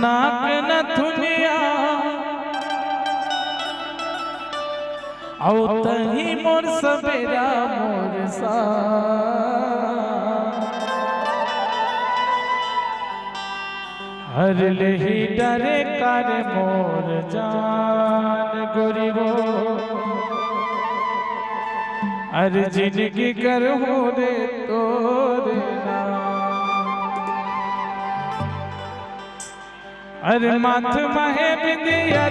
नाक नथुनिया औ तही मोर सवेरा मोर सा हर लेही डरे कर मोर जान गोरीबो अरे जिंदगी कर हो रे तोरे नाम अरे माथ महे बिंदिया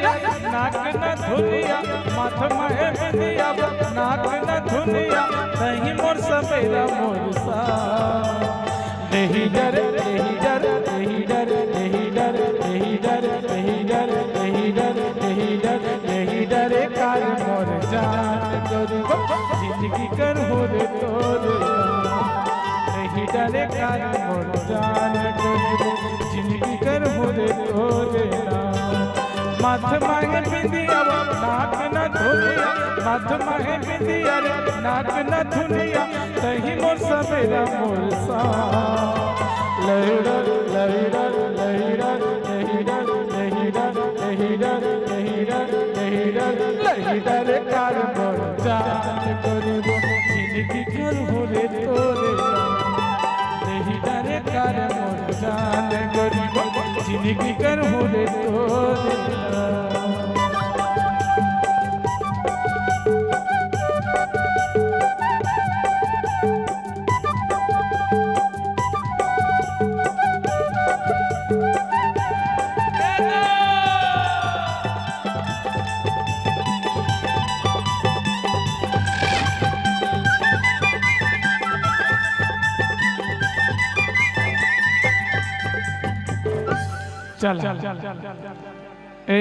नाक न धुनिया माथ महे बिंदिया नाक न धुनिया तही मोर सवेरा मोर सा नहीं डर नहीं डर नहीं डर नहीं डर नहीं डर नहीं डर नहीं डर नहीं डर नहीं डरे कार मोर जान गोरीबो जिंदगी कर हो रे तोरे नहीं डरे कार मोर जान गोरीबो जिंदगी कर हो रे तोरे माथ माहे बिंदिया नाक न धुनिया माथ माहे बिंदिया नाक न धुनिया तही मोर सवेरा मोर सा लहर लहर लहर लहर लहर लहर लहर लहर कार मोर जान गोरीबो जिंदगी कर हो रे तोरे लहर कार मोर जान गोरीबो जिंदगी कर हो रे तोरे चल